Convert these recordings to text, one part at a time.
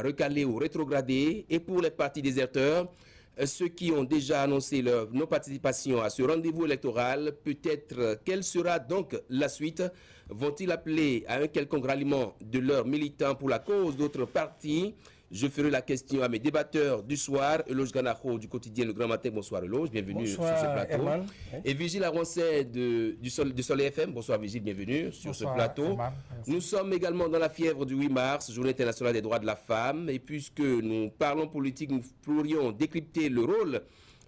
recalés ou rétrogradés. Et pour les partis déserteurs, ceux qui ont déjà annoncé leur non-participation à ce rendez-vous électoral, peut-être quelle sera donc la suite? Vont-ils appeler à un quelconque ralliement de leurs militants pour la cause d'autres partis? Je ferai la question à mes débatteurs du soir. Eloge Ganacho du quotidien Le Grand Matin. Bonsoir Eloge, bienvenue sur ce plateau. Herman. Et Vigile Aroncet du Soleil FM. Bonsoir Vigile, bienvenue sur ce plateau. Herman. Nous sommes également dans la fièvre du 8 mars, Journée internationale des droits de la femme. Et puisque nous parlons politique, nous pourrions décrypter le rôle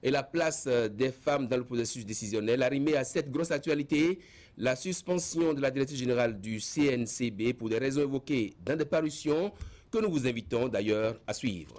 et la place des femmes dans le processus décisionnel. Arrimé à cette grosse actualité, la suspension de la directrice générale du CNCB pour des raisons évoquées dans des parutions que nous vous invitons d'ailleurs à suivre.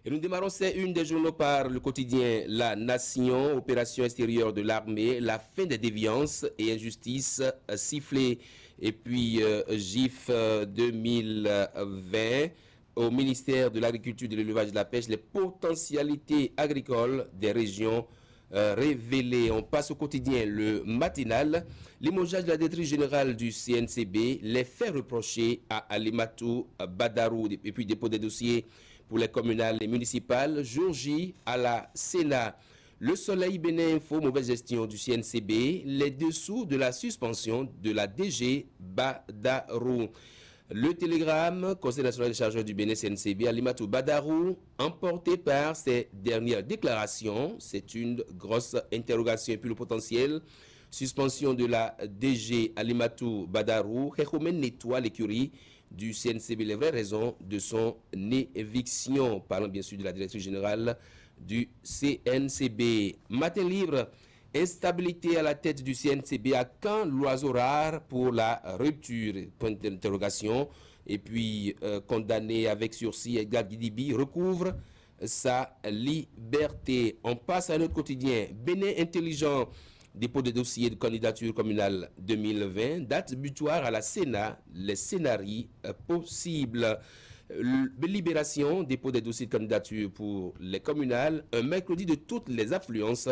Et nous démarrons ces une des journaux par le quotidien La Nation, opération extérieure de l'armée, la fin des déviances et injustices sifflées. Et puis GIF 2020 au ministère de l'Agriculture, de l'Élevage et de la Pêche, les potentialités agricoles des régions révélées. On passe au quotidien Le Matinal, limogeage de la directrice générale du CNCB, les faits reprochés à Alimatou Badarou et puis dépôt des dossiers pour les communales et municipales. Jour J à la Sénat. Le Soleil Bénin Info, mauvaise gestion du CNCB, les dessous de la suspension de la DG Badarou. Le Télégramme, Conseil national des chargeurs du Bénin CNCB, Alimatou Badarou, emporté par ses dernières déclarations. C'est une grosse interrogation. Et puis le potentiel, suspension de la DG Alimatou Badarou, Khekhoumen nettoie l'écurie du CNCB, les vraies raisons de son éviction. Parlant bien sûr de la directrice générale du CNCB. Matin libre, instabilité à la tête du CNCB, à quand l'oiseau rare pour la rupture? Point d'interrogation. Et puis condamné avec sursis, Edgar Guidibi recouvre sa liberté. On passe à un autre quotidien. Bénin intelligent, dépôt de dossier de candidature communale 2020, date butoir à la Sénat, les scénarios possibles. Libération, dépôt des dossiers de candidature pour les communales, un mercredi de toutes les affluences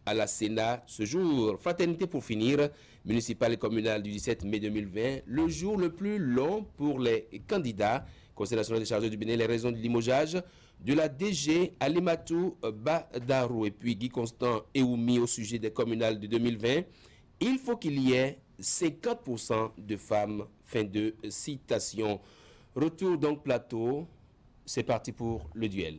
à la Sénat ce jour. Fraternité pour finir, municipale et communale du 17 mai 2020, le jour le plus long pour les candidats. Conseil national des chargeurs du Bénin, les raisons du limogeage de la DG Alimatou Badarou. Et puis Guy Constant Eoumi au sujet des communales de 2020. Il faut qu'il y ait 50% de femmes. Fin de citation. Retour donc plateau. C'est parti pour le duel.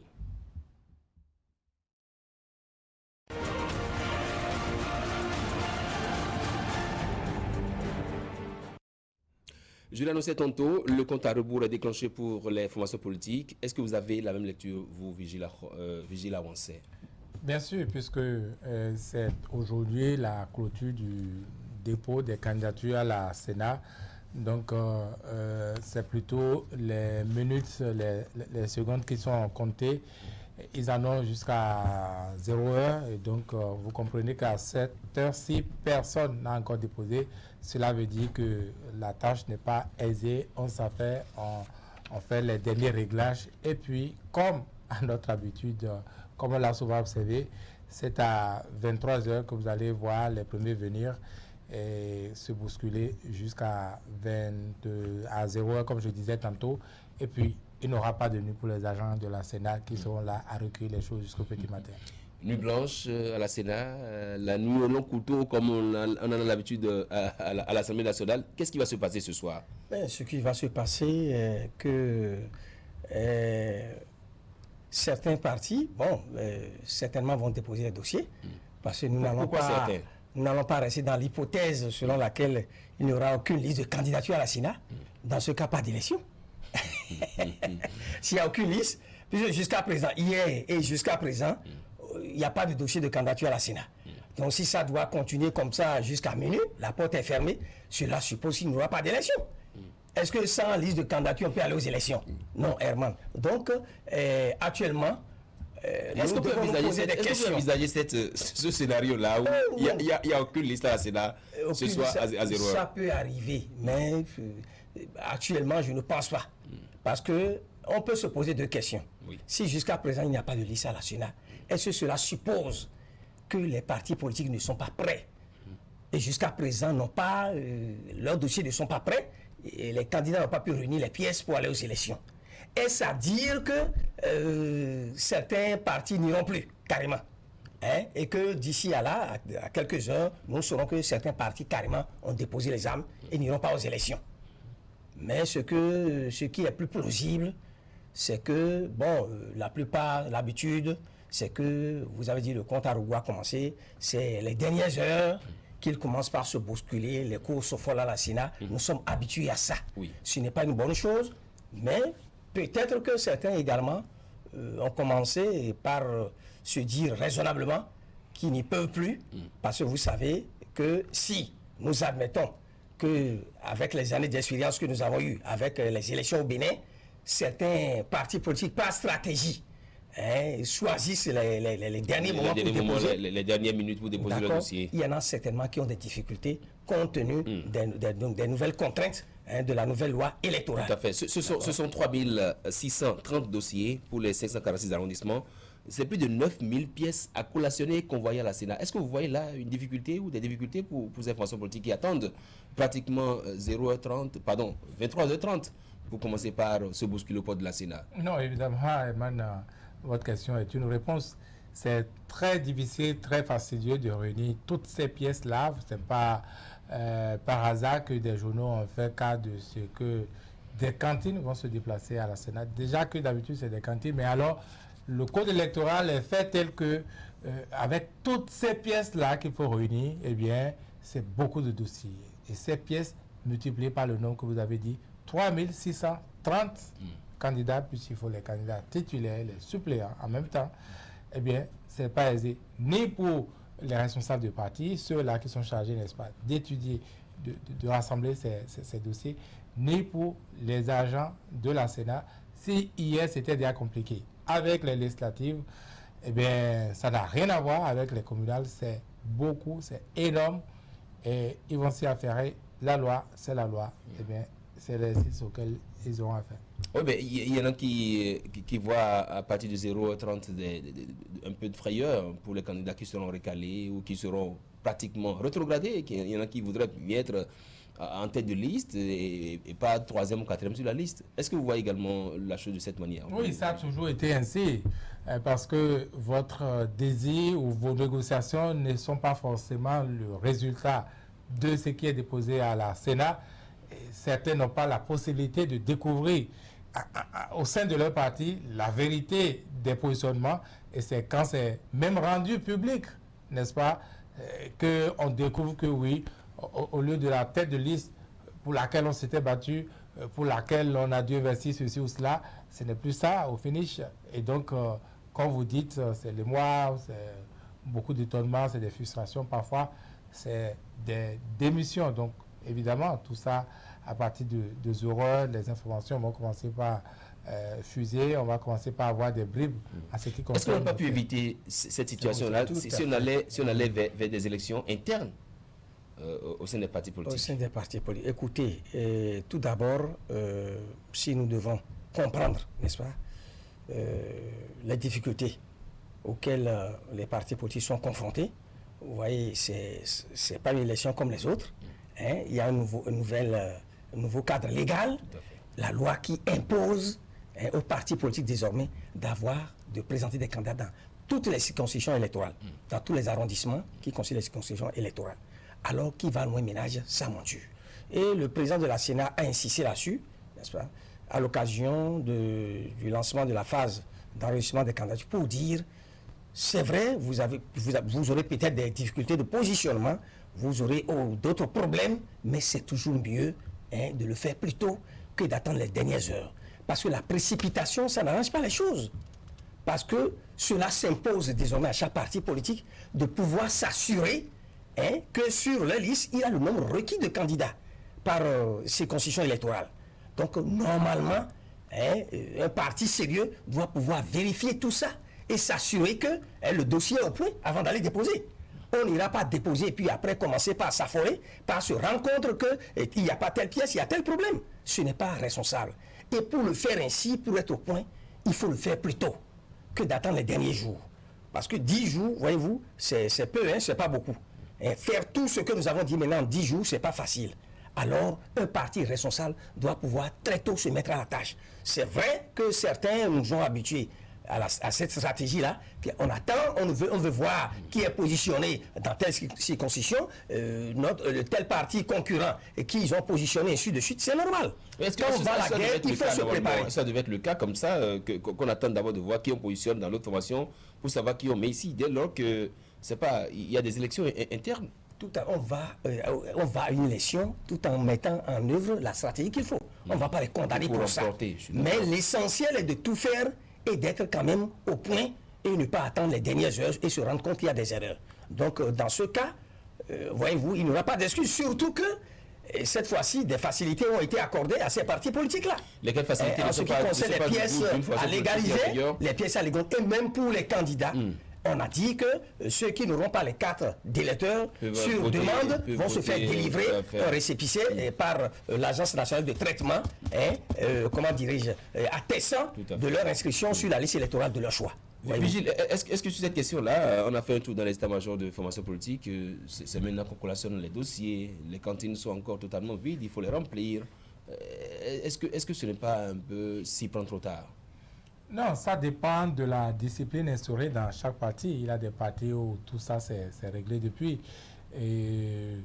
Je l'annonçais tantôt, le compte à rebours est déclenché pour les formations politiques. Est-ce que vous avez la même lecture, vous, Vigile Aroncet? Bien sûr, puisque c'est aujourd'hui la clôture du dépôt des candidatures à la Sénat. Donc, c'est plutôt les minutes, les secondes qui sont comptées. Ils en ont jusqu'à 0 heure. Et donc, vous comprenez qu'à cette heure-ci, personne n'a encore déposé. Cela veut dire que la tâche n'est pas aisée. On s'affaire, on fait les derniers réglages. Et puis, comme à notre habitude, comme on l'a souvent observé, c'est à 23 heures que vous allez voir les premiers venir et se bousculer jusqu'à 0 heures, comme je disais tantôt. Et puis, il n'y aura pas de nuit pour les agents de la Sénat qui seront là à recueillir les choses jusqu'au petit matin. Nuit blanche à la Sénat, la nuit au long couteau comme on en a l'habitude à l'Assemblée nationale. Qu'est-ce qui va se passer ce soir? Ce qui va se passer est que certains partis, certainement vont déposer des dossiers, parce que nous n'allons pas rester dans l'hypothèse selon laquelle il n'y aura aucune liste de candidature à la Sénat. Dans ce cas, pas d'élection. S'il n'y a aucune liste, puisque jusqu'à présent, hier et jusqu'à présent, il n'y a pas de dossier de candidature à la Sénat. Donc si ça doit continuer comme ça jusqu'à minuit, la porte est fermée, cela suppose qu'il n'y aura pas d'élection. Est-ce que sans liste de candidature, on peut aller aux élections? Non, Herman. Donc, actuellement, est-ce qu'on peut envisager ce scénario-là où il n'y a aucune liste à la Sénat ce soir à 0 heure? Ça peut arriver, mais actuellement, je ne pense pas. Parce qu'on peut se poser deux questions. Oui. Si jusqu'à présent, il n'y a pas de liste à la Sénat, est-ce que cela suppose que les partis politiques ne sont pas prêts et jusqu'à présent n'ont pas, leurs dossiers ne sont pas prêts, et les candidats n'ont pas pu réunir les pièces pour aller aux élections. Est-ce à dire que certains partis n'iront plus, carrément, hein, et que d'ici à là, à quelques heures, nous saurons que certains partis carrément ont déposé les armes et n'iront pas aux élections. Mais ce qui est plus plausible, c'est que, bon, la plupart, l'habitude, c'est que, vous avez dit, le compte à rebours a commencé, c'est les dernières heures qu'il commence par se bousculer, les courses au fol à la Sénat. Nous sommes habitués à ça. Oui. Ce n'est pas une bonne chose, mais peut-être que certains également ont commencé par se dire raisonnablement qu'ils n'y peuvent plus, parce que vous savez que si nous admettons qu'avec les années d'expérience que nous avons eues, avec les élections au Bénin, certains partis politiques, par stratégie, choisissent les derniers moments pour déposer. Les dernières minutes pour déposer le dossier. Il y en a certainement qui ont des difficultés compte tenu des nouvelles contraintes de la nouvelle loi électorale. Tout à fait. Ce sont 3630 dossiers pour les 546 arrondissements. C'est plus de 9000 pièces à collationner et convoyer à la Sénat. Est-ce que vous voyez là une difficulté ou des difficultés pour ces formations politiques qui attendent pratiquement 23h30 pour commencer par se bousculer au port de la Sénat? Non, évidemment, Eman, votre question est une réponse. C'est très difficile, très fastidieux de réunir toutes ces pièces-là. Ce n'est pas par hasard que des journaux ont fait cas de ce que des cantines vont se déplacer à la Sénat. Déjà que d'habitude, c'est des cantines, mais alors, le code électoral est fait tel que, avec toutes ces pièces-là qu'il faut réunir, eh bien, c'est beaucoup de dossiers. Et ces pièces multipliées par le nombre que vous avez dit, 3630 candidats, puisqu'il faut les candidats titulaires, les suppléants en même temps, eh bien, ce n'est pas aisé, ni pour les responsables de parti, ceux-là qui sont chargés, n'est-ce pas, d'étudier, de rassembler ces dossiers, ni pour les agents de la Sénat. Si hier, c'était déjà compliqué. Avec les législatives, eh bien, ça n'a rien à voir avec les communales. C'est beaucoup, c'est énorme. Et ils vont s'y affairer. La loi, c'est la loi. Eh bien, c'est l'exercice auquel ils auront affaire. Oui, mais il y en a qui voient à partir de 0h30 un peu de frayeur pour les candidats qui seront recalés ou qui seront pratiquement rétrogradés. Il y en a qui voudraient y être en tête de liste et pas 3e ou 4e sur la liste. Est-ce que vous voyez également la chose de cette manière? Oui, ça a toujours été ainsi, parce que votre désir ou vos négociations ne sont pas forcément le résultat de ce qui est déposé à la Sénat. Certains n'ont pas la possibilité de découvrir au sein de leur parti la vérité des positionnements, et c'est quand c'est même rendu public, n'est-ce pas, qu'on découvre que oui, au lieu de la tête de liste pour laquelle on s'était battu, pour laquelle on a dû investir ceci ou cela, ce n'est plus ça au finish. Et donc, quand vous dites, c'est les mois, c'est beaucoup d'étonnements, c'est des frustrations, parfois, c'est des démissions. Donc, évidemment, tout ça, à partir de horreurs, les informations vont commencer par fuser, on va commencer par avoir des bribes à ce qui concerne. Est-ce qu'on n'a pas pu éviter cette situation-là si on allait vers des élections internes au sein des partis politiques? Au sein des partis politiques. Écoutez, tout d'abord, si nous devons comprendre, n'est-ce pas, les difficultés auxquelles les partis politiques sont confrontés, vous voyez, c'est pas une élection comme les autres. Hein, il y a un nouveau cadre légal, la loi qui impose aux partis politiques désormais de présenter des candidats dans toutes les circonscriptions électorales, dans tous les arrondissements qui constituent les circonscriptions électorales. Alors qui va loin ménage sa monture. Et le président de la Sénat a insisté là-dessus, n'est-ce pas, à l'occasion du lancement de la phase d'enregistrement des candidatures, pour dire, c'est vrai, vous aurez peut-être des difficultés de positionnement, vous aurez d'autres problèmes, mais c'est toujours mieux de le faire plus tôt que d'attendre les dernières heures. Parce que la précipitation, ça n'arrange pas les choses. Parce que cela s'impose désormais à chaque parti politique de pouvoir s'assurer que sur la liste, il y a le nombre requis de candidats par circonscription électorale. Donc, normalement, un parti sérieux doit pouvoir vérifier tout ça et s'assurer que le dossier est au point avant d'aller déposer. On n'ira pas déposer et puis après commencer par s'affoler, par se rendre compte qu'il n'y a pas telle pièce, il y a tel problème. Ce n'est pas responsable. Et pour le faire ainsi, pour être au point, il faut le faire plus tôt que d'attendre les derniers jours. Parce que 10 jours, voyez-vous, c'est peu, c'est pas beaucoup. Et faire tout ce que nous avons dit maintenant en 10 jours, ce n'est pas facile. Alors, un parti responsable doit pouvoir très tôt se mettre à la tâche. C'est vrai que certains nous ont habitués à cette stratégie-là. On attend, on veut voir qui est positionné dans telle circonscription, tel parti concurrent et qui ils ont positionné, ainsi de suite. C'est normal. Quand on va à la guerre, il faut se préparer. Ça devait être le cas comme ça, qu'on attend d'abord de voir qui on positionne dans l'autre formation pour savoir qui on met ici. Dès lors que, c'est pas, il y a des élections internes. On va à une élection tout en mettant en œuvre la stratégie qu'il faut. On ne va pas les condamner pour ça. Mais l'essentiel est de tout faire et d'être quand même au point et ne pas attendre les dernières heures et se rendre compte qu'il y a des erreurs. Donc, dans ce cas, voyez-vous, il n'y aura pas d'excuse, surtout que cette fois-ci, des facilités ont été accordées à ces partis politiques-là. Lesquelles facilités? En ce qui concerne les pièces à légaliser, et même pour les candidats. On a dit que ceux qui n'auront pas les 4 d'électeurs sur demande vont se faire délivrer un récépissé par l'Agence nationale de traitement, comment dirais-je, attestant de leur inscription sur la liste électorale de leur choix. Vigile, est-ce que sur cette question-là, on a fait un tour dans les états-majors de formation politique, c'est maintenant qu'on collationne les dossiers, les cantines sont encore totalement vides, il faut les remplir. Est-ce que ce n'est pas un peu s'y prendre trop tard? Non, ça dépend de la discipline instaurée dans chaque parti. Il y a des partis où tout ça c'est réglé depuis. Et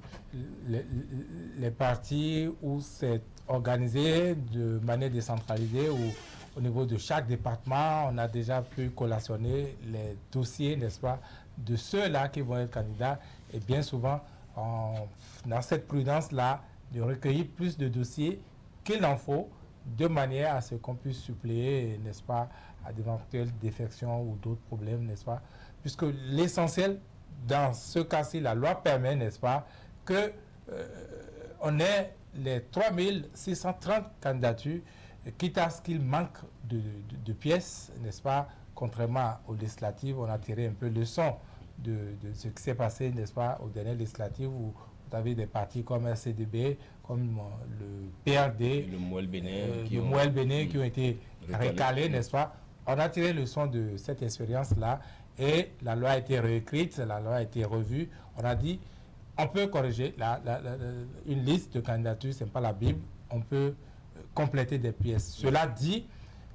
les partis où c'est organisé de manière décentralisée, où au niveau de chaque département, on a déjà pu collationner les dossiers, n'est-ce pas, de ceux-là qui vont être candidats. Et bien souvent, dans cette prudence-là, de recueillir plus de dossiers qu'il en faut, de manière à ce qu'on puisse suppléer, n'est-ce pas, à d'éventuelles défections ou d'autres problèmes, n'est-ce pas, puisque l'essentiel, dans ce cas-ci, la loi permet, n'est-ce pas, que on ait les 3630 candidatures, quitte à ce qu'il manque de pièces, n'est-ce pas, contrairement aux législatives, on a tiré un peu leçon de ce qui s'est passé, n'est-ce pas, aux dernières législatives où vous avez des partis comme RCDB, comme le PRD, le Mouel Bénin, qui ont été recalés, n'est-ce pas? On a tiré leçon de cette expérience-là et la loi a été réécrite, la loi a été revue. On a dit, on peut corriger une liste de candidatures, ce n'est pas la Bible, on peut compléter des pièces. Cela dit,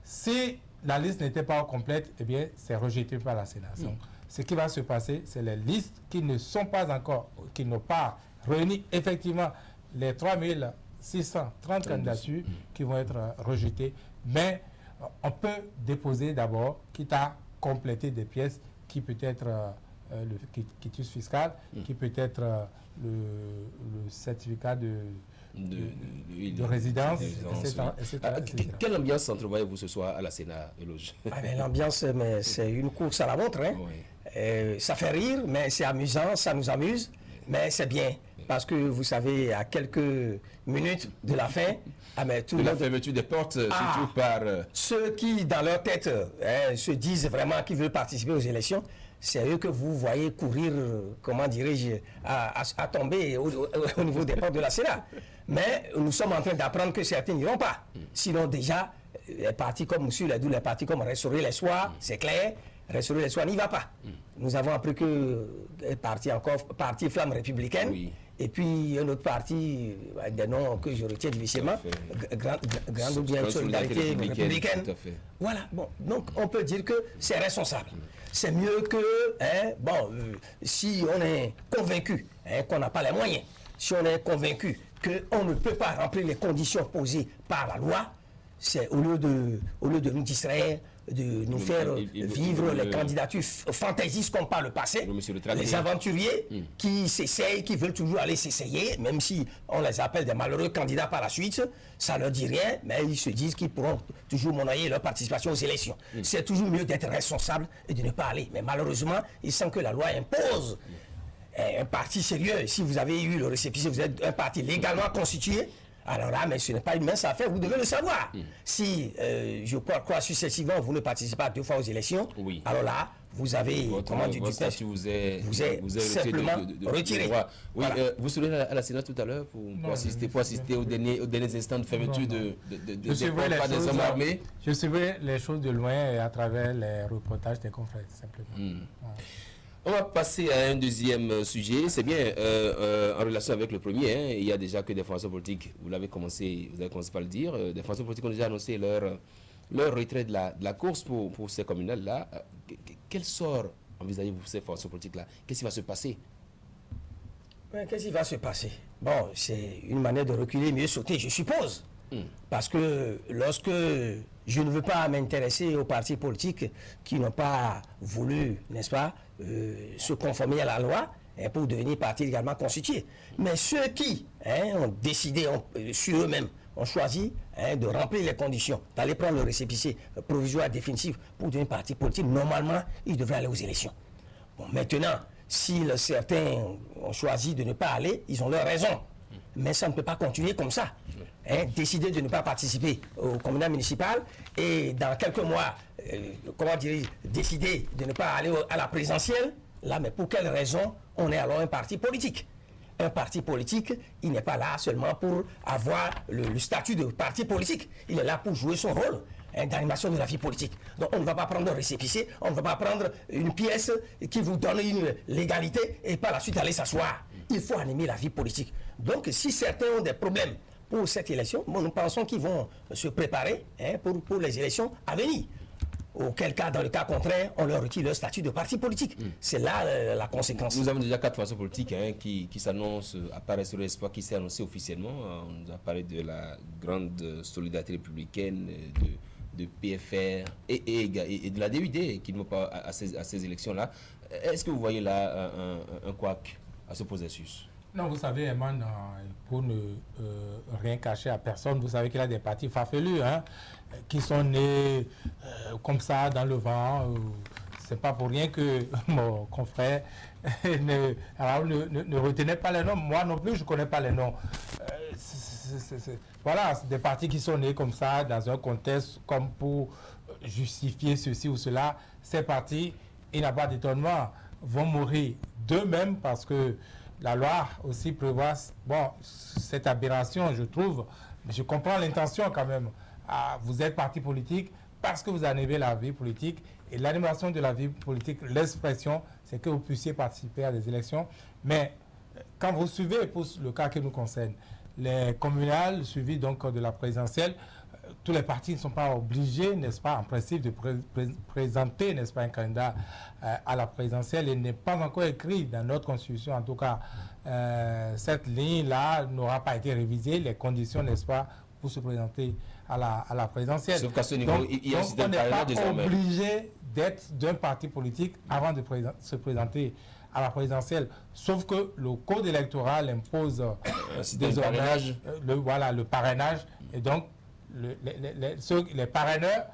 si la liste n'était pas complète, eh bien, c'est rejeté par la Sénat. Donc, ce qui va se passer, c'est les listes qui ne sont pas encore, qui n'ont pas réuni effectivement les 3630 candidatures qui vont être rejetées, mais on peut déposer d'abord, quitte à compléter des pièces qui peut être le quitus fiscal, qui peut être le certificat de résidence, etc. Quelle ambiance entrevoyez-vous ce soir à la Sénat, Eloge? L'ambiance, c'est une course à la montre. Hein. Oui. Ça fait rire, mais c'est amusant, ça nous amuse, mais c'est bien. Parce que vous savez, à quelques minutes de la fin, tout de la fermeture des portes, surtout par... Ceux qui, dans leur tête, se disent vraiment qu'ils veulent participer aux élections, c'est eux que vous voyez courir, comment dirais-je, à tomber au niveau des portes de la Sénat. Mais nous sommes en train d'apprendre que certains n'iront pas. Sinon, déjà, les partis comme M. Ledoux, les partis comme Restaurer les Soirs, c'est clair, Restaurer les Soirs n'y va pas. Nous avons appris que parti Flamme républicaine, oui. Et puis un autre parti, des noms que je retiens difficilement, Grande ou bien Solidarité républicaine. Voilà, bon, donc on peut dire que c'est responsable. C'est mieux que, si on est convaincu qu'on n'a pas les moyens, si on est convaincu qu'on ne peut pas remplir les conditions posées par la loi, c'est au lieu de nous distraire, de nous faire vivre les candidatures fantaisistes comme par le passé, les aventuriers qui s'essayent, qui veulent toujours aller s'essayer, même si on les appelle des malheureux candidats par la suite, ça ne leur dit rien, mais ils se disent qu'ils pourront toujours monnayer leur participation aux élections. C'est toujours mieux d'être responsable et de ne pas aller. Mais malheureusement, ils sentent que la loi impose un parti sérieux. Si vous avez eu le récépissé, vous êtes un parti légalement constitué, alors là, mais ce n'est pas une mince affaire, vous devez le savoir. Si, je crois successivement, vous ne participez pas 2 fois aux élections, alors là, vous avez, votre statut vous est simplement retiré. Oui, vous serez à la Sénat tout à l'heure pour assister aux derniers instants de fermeture de des hommes armés. Je suivrai les choses de loin et à travers les reportages des confrères, simplement. On va passer à un deuxième sujet. C'est bien en relation avec le premier. Hein, il y a déjà que des formations politiques, vous avez commencé par le dire, des formations politiques ont déjà annoncé leur retrait de la course pour ces communales-là. Quel sort envisagez-vous pour ces formations politiques-là? Qu'est-ce qui va se passer? Qu'est-ce qui va se passer? Bon, c'est une manière de reculer, mieux sauter, je suppose. Parce que lorsque je ne veux pas m'intéresser aux partis politiques qui n'ont pas voulu, n'est-ce pas, se conformer à la loi pour devenir partis légalement constitués. Mais ceux qui ont décidé sur eux-mêmes, ont choisi de remplir les conditions, d'aller prendre le récépissé provisoire définitif pour devenir parti politique, normalement, ils devraient aller aux élections. Bon, maintenant, si certains ont choisi de ne pas aller, ils ont leur raison. Mais ça ne peut pas continuer comme ça. Décider de ne pas participer au communal municipal et dans quelques mois, décider de ne pas aller à la présidentielle, là, mais pour quelle raison on est alors un parti politique? Un parti politique, il n'est pas là seulement pour avoir le statut de parti politique. Il est là pour jouer son rôle d'animation de la vie politique. Donc on ne va pas prendre un récépissé, on ne va pas prendre une pièce qui vous donne une légalité et par la suite aller s'asseoir. Il faut animer la vie politique. Donc si certains ont des problèmes pour cette élection, nous pensons qu'ils vont se préparer pour les élections à venir. Auquel cas, dans le cas contraire, on leur retire leur statut de parti politique. C'est là la conséquence. Nous avons déjà 4 formations politiques qui s'annoncent, à part Restaurer l'Espoir, qui s'est annoncé officiellement. On nous a parlé de la grande solidarité républicaine, de PFR et de la DUD qui ne vont pas à ces élections-là. Est-ce que vous voyez là un couac à ce processus? Non, vous savez, Eman, pour ne rien cacher à personne, vous savez qu'il y a des partis farfelus qui sont nés comme ça dans le vent. C'est pas pour rien que mon confrère ne retenait pas les noms. Moi non plus, je ne connais pas les noms. Voilà, c'est des partis qui sont nés comme ça, dans un contexte comme pour justifier ceci ou cela. Ces partis, il n'y a pas d'étonnement, vont mourir d'eux-mêmes parce que la loi aussi prévoit cette aberration, je trouve. Mais je comprends l'intention quand même. Vous êtes parti politique parce que vous animez la vie politique. Et l'animation de la vie politique, l'expression, c'est que vous puissiez participer à des élections. Mais quand vous suivez, pour le cas qui nous concerne, les communales suivies donc de la présidentielle, tous les partis ne sont pas obligés, n'est-ce pas, en principe, de présenter, n'est-ce pas, un candidat à la présidentielle. Il n'est pas encore écrit dans notre constitution, en tout cas, cette ligne-là n'aura pas été révisée, les conditions, n'est-ce pas, pour se présenter à la présidentielle. Sauf qu'à ce niveau, il y a un système parallèle désormais. On n'est pas obligé d'être d'un parti politique avant de se présenter à la présidentielle. Sauf que le code électoral impose désormais le parrainage. Et donc, les parraineurs,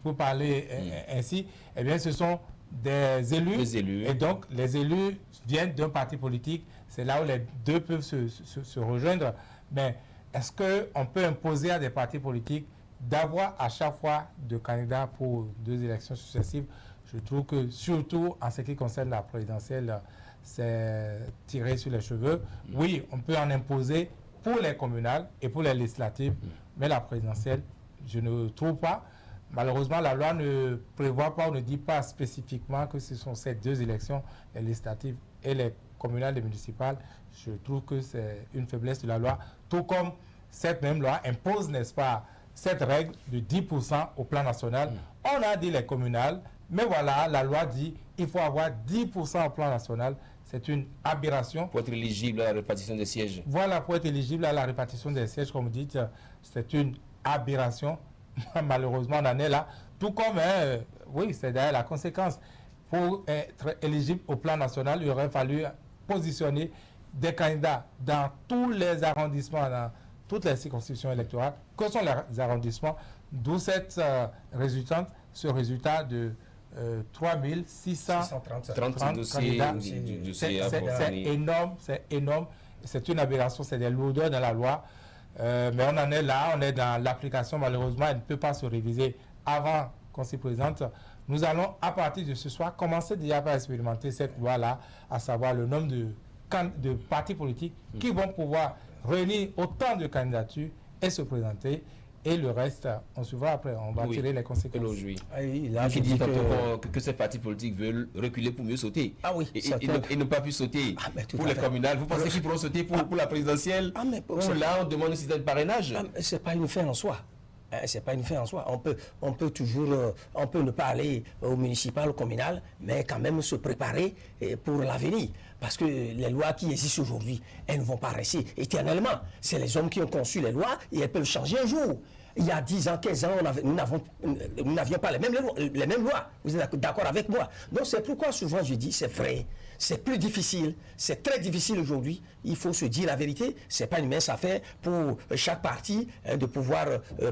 pour parler ainsi, eh bien, ce sont des élus. Et donc, les élus viennent d'un parti politique. C'est là où les deux peuvent se rejoindre. Mais est-ce qu'on peut imposer à des partis politiques d'avoir à chaque fois de candidats pour 2 élections successives? Je trouve que, surtout en ce qui concerne la présidentielle, c'est tiré sur les cheveux. Oui, on peut en imposer pour les communales et pour les législatives, mais la présidentielle, je ne trouve pas. Malheureusement, la loi ne prévoit pas ou ne dit pas spécifiquement que ce sont ces 2 élections, les législatives et les communales et municipales. Je trouve que c'est une faiblesse de la loi, tout comme cette même loi impose, n'est-ce pas, cette règle de 10% au plan national. On a dit les communales, mais voilà, la loi dit qu'il faut avoir 10% au plan national. C'est une aberration. Pour être éligible à la répartition des sièges. Voilà, pour être éligible à la répartition des sièges, comme vous dites, c'est une aberration. Malheureusement, on en est là. Tout comme, oui, c'est d'ailleurs la conséquence. Pour être éligible au plan national, il aurait fallu positionner des candidats dans tous les arrondissements, dans toutes les circonscriptions électorales. Que sont les arrondissements? D'où cette ce résultat de 3630 candidats. C'est énorme, c'est énorme. C'est une aberration, c'est des lourdeurs dans la loi. Mais on en est là, on est dans l'application. Malheureusement, elle ne peut pas se réviser avant qu'on s'y présente. Nous allons, à partir de ce soir, commencer déjà à expérimenter cette loi-là, à savoir le nombre de partis politiques qui vont pouvoir réunir autant de candidatures et se présenter. Et le reste, on se voit après, on va tirer les conséquences. Oui. Ah oui, là, Qui dit que ces partis politiques veulent reculer pour mieux sauter. Ah oui, et ne pas plus sauter pour les communales. Vous pensez qu'ils pourront sauter pour la présidentielle? Là, on demande un système de parrainage. C'est pas une fin en soi. C'est pas une fin en soi. On peut toujours, on peut ne pas aller au municipal, au communal, mais quand même se préparer pour l'avenir. Parce que les lois qui existent aujourd'hui, elles ne vont pas rester éternellement. C'est les hommes qui ont conçu les lois et elles peuvent changer un jour. Il y a 10 ans, 15 ans, nous n'avions pas les mêmes lois. Vous êtes d'accord avec moi? Donc c'est pourquoi souvent je dis, c'est vrai, c'est plus difficile, c'est très difficile aujourd'hui. Il faut se dire la vérité. C'est pas une mince affaire pour chaque parti de pouvoir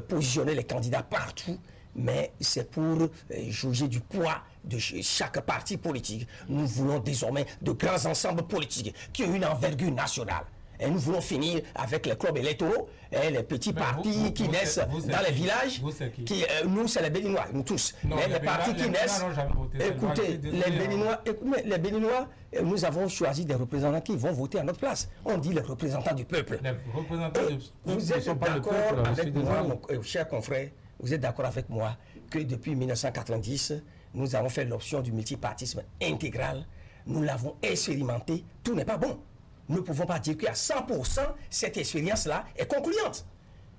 positionner les candidats partout. Mais c'est pour juger du poids de chaque parti politique. Nous voulons désormais de grands ensembles politiques qui ont une envergure nationale. Et nous voulons finir avec les clubs électoraux, les petits partis qui naissent dans les villages. Nous, c'est les Béninois, nous tous. Non, mais les partis qui naissent... Écoutez, les Béninois, nous avons choisi des représentants qui vont voter à notre place. On dit les représentants du peuple. Les représentants vous êtes d'accord avec moi, mon cher confrère, vous êtes d'accord avec moi que depuis 1990, nous avons fait l'option du multipartisme intégral. Nous l'avons expérimenté. Tout n'est pas bon. Nous ne pouvons pas dire qu'à 100%, cette expérience-là est concluante.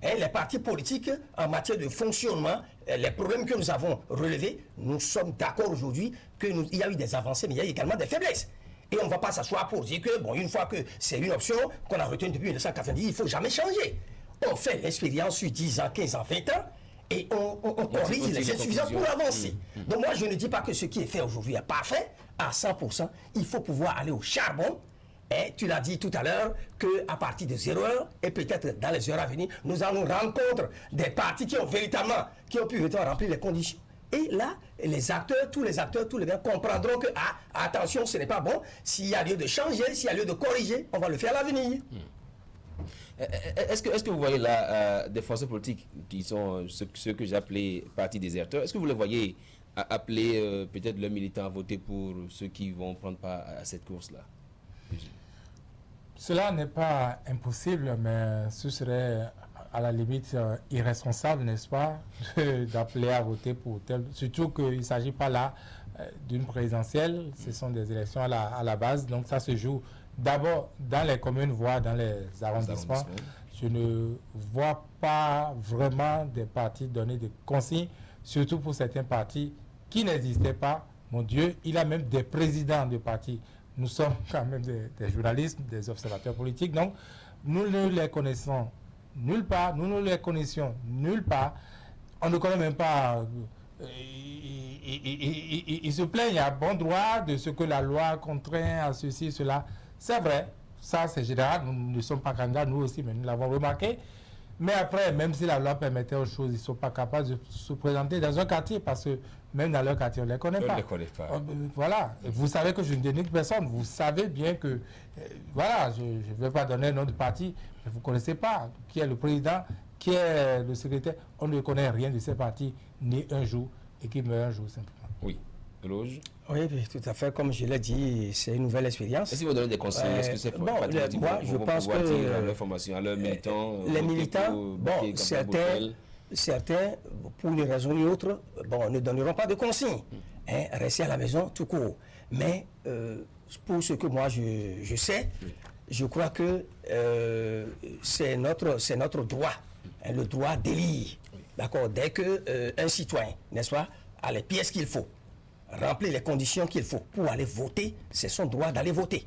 Et les partis politiques, en matière de fonctionnement, les problèmes que nous avons relevés, nous sommes d'accord aujourd'hui qu'il y a eu des avancées, mais il y a également des faiblesses. Et on ne va pas s'asseoir pour dire que, bon, une fois que c'est une option qu'on a retenue depuis 1990, il ne faut jamais changer. On fait l'expérience sur 10 ans, 15 ans, 20 ans, et on corrige les insuffisances pour avancer. Donc moi, je ne dis pas que ce qui est fait aujourd'hui est parfait, à 100%. Il faut pouvoir aller au charbon. Et tu l'as dit tout à l'heure qu'à partir de 0 heure, et peut-être dans les heures à venir, nous allons rencontrer des partis qui ont pu véritablement remplir les conditions. Et là, les acteurs, tous les gens comprendront que, attention, ce n'est pas bon. S'il y a lieu de changer, s'il y a lieu de corriger, on va le faire à l'avenir. Est-ce que vous voyez là des forces politiques qui sont ceux que j'appelais partis déserteurs? Est-ce que vous les voyez appeler peut-être leurs militants à voter pour ceux qui vont prendre part à cette course-là? Cela n'est pas impossible, mais ce serait à la limite irresponsable, n'est-ce pas, d'appeler à voter pour tel... Surtout qu'il ne s'agit pas là d'une présidentielle, ce sont des élections à la base, donc ça se joue d'abord dans les communes, voire dans les arrondissements. Je ne vois pas vraiment des partis donner des consignes, surtout pour certains partis qui n'existaient pas. Mon Dieu, il y a même des présidents de partis. Nous sommes quand même des journalistes, des observateurs politiques, donc nous ne les connaissons nulle part, nous ne les connaissions nulle part. On ne connaît même pas... Ils se plaignent à bon droit de ce que la loi contraint à ceci, cela. C'est vrai, ça c'est général, nous ne sommes pas candidats, nous aussi, mais nous l'avons remarqué. Mais après, même si la loi permettait autre chose, ils ne sont pas capables de se présenter dans un quartier parce que même dans leur quartier, on ne les connaît pas. Voilà. Et vous savez que je ne dénigre personne. Vous savez bien que, voilà, je ne vais pas donner un nom de parti, mais vous ne connaissez pas qui est le président, qui est le secrétaire. On ne connaît rien de ces partis, ni un jour, et qui meurt un jour simplement. Oui. Loge. Oui, tout à fait. Comme je l'ai dit, c'est une nouvelle expérience. Est-ce que vous donnez des conseils? Est-ce que c'est bon, moi, je pense que à leur formation, à leurs militants, les militants, bon, certains, pour une raison ou autre, bon, ne donneront pas de consignes. Rester à la maison tout court. Mais pour ce que moi je sais, je crois que c'est notre droit, le droit d'élire. D'accord. Dès que un citoyen, n'est-ce pas, a les pièces qu'il faut, remplir les conditions qu'il faut pour aller voter, c'est son droit d'aller voter.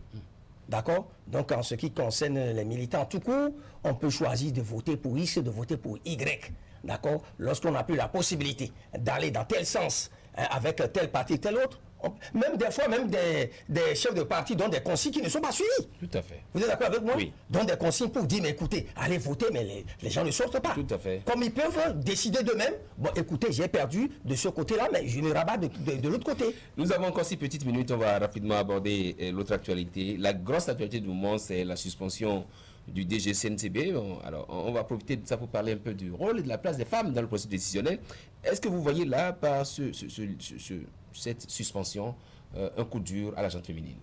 D'accord? Donc, en ce qui concerne les militants tout court, on peut choisir de voter pour X, de voter pour Y. D'accord? Lorsqu'on n'a plus la possibilité d'aller dans tel sens avec tel parti, tel autre, même des fois, même des chefs de parti donnent des consignes qui ne sont pas suivies. Tout à fait. Vous êtes d'accord avec moi? Oui. Donnent des consignes pour dire, mais écoutez, allez voter, mais les gens ne sortent pas. Tout à fait. Comme ils peuvent décider d'eux-mêmes, bon, écoutez, j'ai perdu de ce côté-là, mais je me rabats de l'autre côté. Nous avons encore 6 petites minutes, on va rapidement aborder l'autre actualité. La grosse actualité du moment, c'est la suspension du DG-CNCB. Alors, on va profiter de ça pour parler un peu du rôle et de la place des femmes dans le processus décisionnel. Est-ce que vous voyez là, par cette suspension, un coup dur à la gente féminine?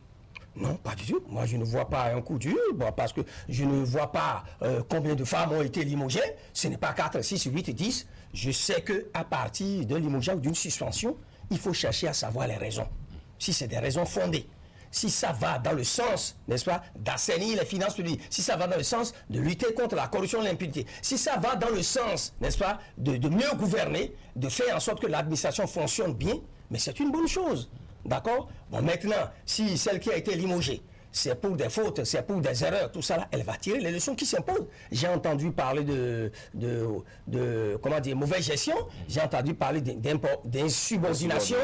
Non, pas du tout. Moi, je ne vois pas un coup dur, parce que je ne vois pas combien de femmes ont été limogées. Ce n'est pas 4, 6, 8, 10. Je sais qu'à partir d'un limogeage ou d'une suspension, il faut chercher à savoir les raisons. Si c'est des raisons fondées. Si ça va dans le sens, n'est-ce pas, d'assainir les finances publiques, si ça va dans le sens de lutter contre la corruption et l'impunité, si ça va dans le sens, n'est-ce pas, de mieux gouverner, de faire en sorte que l'administration fonctionne bien, mais c'est une bonne chose. D'accord? Bon, maintenant, si celle qui a été limogée, c'est pour des fautes, c'est pour des erreurs, tout ça là, elle va tirer les leçons qui s'imposent. J'ai entendu parler comment dire, mauvaise gestion, j'ai entendu parler d'insubordination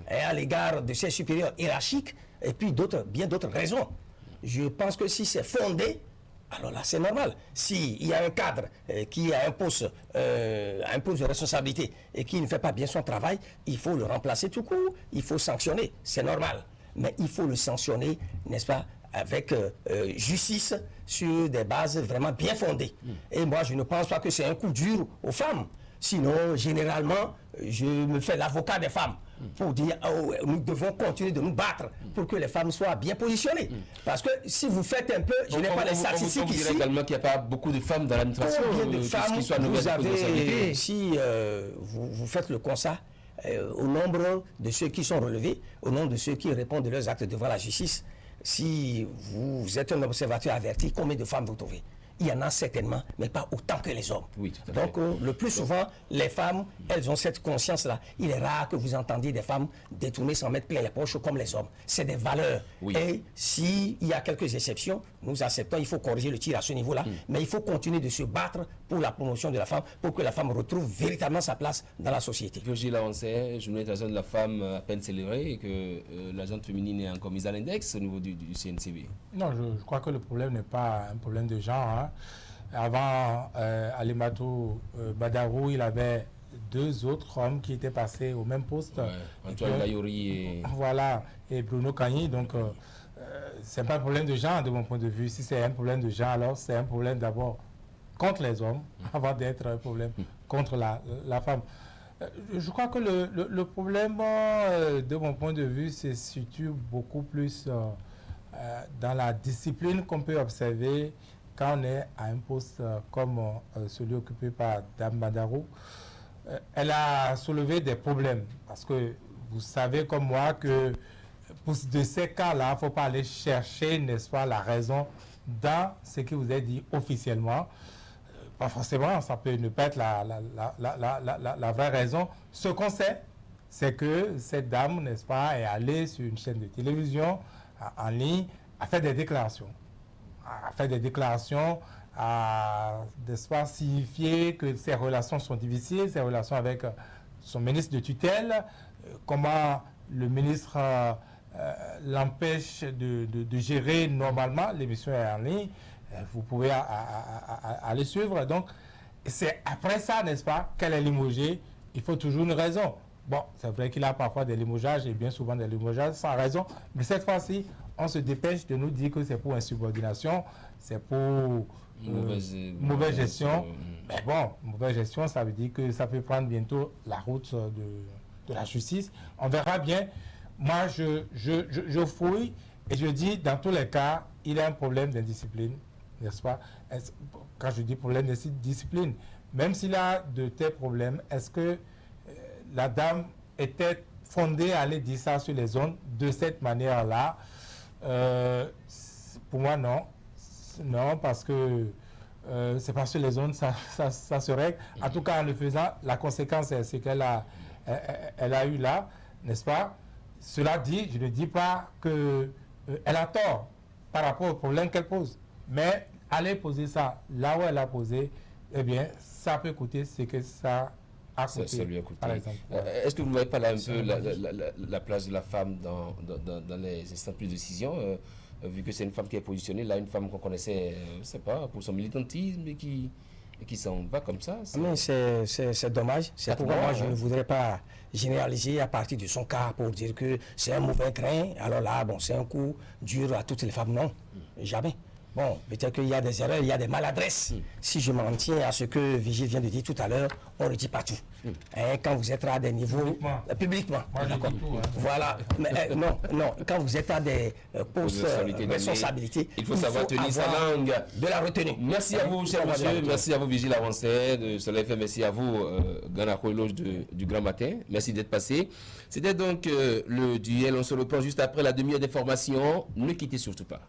à l'égard de ses supérieurs hiérarchiques, et puis bien d'autres raisons. Je pense que si c'est fondé, alors là c'est normal. S'il y a un cadre qui a un poste de responsabilité et qui ne fait pas bien son travail, il faut le remplacer tout court, il faut sanctionner, c'est normal. Mais il faut le sanctionner, n'est-ce pas, avec justice, sur des bases vraiment bien fondées. Et moi, je ne pense pas que c'est un coup dur aux femmes. Sinon, généralement, je me fais l'avocat des femmes pour dire nous devons continuer de nous battre pour que les femmes soient bien positionnées. Parce que si vous faites un peu, je n'ai pas les statistiques ici. Vous direz également qu'il n'y a pas beaucoup de femmes dans l'administration. Combien de femmes vous avez, si vous faites le constat, au nombre de ceux qui sont relevés, au nombre de ceux qui répondent de leurs actes devant la justice, si vous êtes un observateur averti, combien de femmes vous trouvez? Il y en a certainement, mais pas autant que les hommes. Oui, tout à fait. Donc, le plus souvent, les femmes, elles ont cette conscience-là. Il est rare que vous entendiez des femmes détourner sans mettre plein les poches comme les hommes. C'est des valeurs. Oui. Et s'il y a quelques exceptions, nous acceptons, il faut corriger le tir à ce niveau-là. Mais il faut continuer de se battre pour la promotion de la femme, pour que la femme retrouve véritablement sa place dans la société. Virgile Avancé, Journée internationale de la femme à peine célébrée et que la gente féminine est encore mise à l'index au niveau du CNCB. Non, je crois que le problème n'est pas un problème de genre. Hein. Avant Alimatou Badarou, il avait 2 autres hommes qui étaient passés au même poste. Ouais, Antoine Gayori et... Voilà, et Bruno Kagny. Donc, c'est pas un problème de genre de mon point de vue. Si c'est un problème de genre, alors c'est un problème d'abord contre les hommes, avant d'être un problème contre la femme. Je crois que le problème, de mon point de vue, se situe beaucoup plus dans la discipline qu'on peut observer quand on est à un poste comme celui occupé par Dame Badarou. Elle a soulevé des problèmes parce que vous savez comme moi que pour de ces cas-là, il ne faut pas aller chercher, n'est-ce pas, la raison dans ce qui vous est dit officiellement. Pas forcément, ça peut ne pas être la vraie raison. Ce qu'on sait, c'est que cette dame, n'est-ce pas, est allée sur une chaîne de télévision en ligne, a fait des déclarations. N'est-ce pas, signifier que ses relations sont difficiles, ses relations avec son ministre de tutelle, comment le ministre l'empêche de gérer normalement, l'émission est en ligne, vous pouvez aller suivre. Donc, c'est après ça, n'est-ce pas, qu'elle est limogée. Il faut toujours une raison. Bon, c'est vrai qu'il a parfois des limogeages et bien souvent des limogeages sans raison, mais cette fois-ci, on se dépêche de nous dire que c'est pour insubordination, c'est pour mauvaise gestion. Mais bon, mauvaise gestion, ça veut dire que ça peut prendre bientôt la route de la justice. On verra bien. Moi, je fouille et je dis, dans tous les cas, il y a un problème d'indiscipline, n'est-ce pas? Quand je dis problème d'indiscipline, même s'il a de tels problèmes, est-ce que la dame était fondée à aller dire ça sur les zones de cette manière-là? Pour moi, non. Non, parce que c'est pas sur les zones, ça se règle. En tout cas, en le faisant, la conséquence, c'est qu'elle elle a eu là, n'est-ce pas? Cela dit, je ne dis pas qu'elle a tort par rapport au problème qu'elle pose. Mais aller poser ça là où elle a posé, eh bien, ça peut coûter ce que ça a coûté. Ça lui a coûté. Par exemple. Est-ce que vous ne voyez pas là un peu la place de la femme dans les instances de décision, vu que c'est une femme qui est positionnée, là, une femme qu'on connaissait, je ne sais pas, pour son militantisme et qui s'en va comme ça? Mais c'est dommage. C'est pourquoi moi, je ne voudrais pas généraliser à partir de son cas pour dire que c'est un mauvais grain. Alors là, bon, c'est un coup dur à toutes les femmes. Non, jamais. Bon, peut-être qu'il y a des erreurs, il y a des maladresses. Si je m'en tiens à ce que Vigile vient de dire tout à l'heure, on ne dit pas tout. Hein, quand vous êtes à des niveaux... Publiquement. Moi, je dis tout, hein. Voilà. Mais, non, quand vous êtes à des postes de responsabilité, il faut savoir tenir sa langue. De la retenue. Merci à vous, cher monsieur. Merci à vous, Vigile Avancé de Soleil FM. Merci à vous, Ghana Loge du Grand Matin. Merci d'être passé. C'était donc le duel. On se reprend juste après la demi-heure d'information. Ne quittez surtout pas.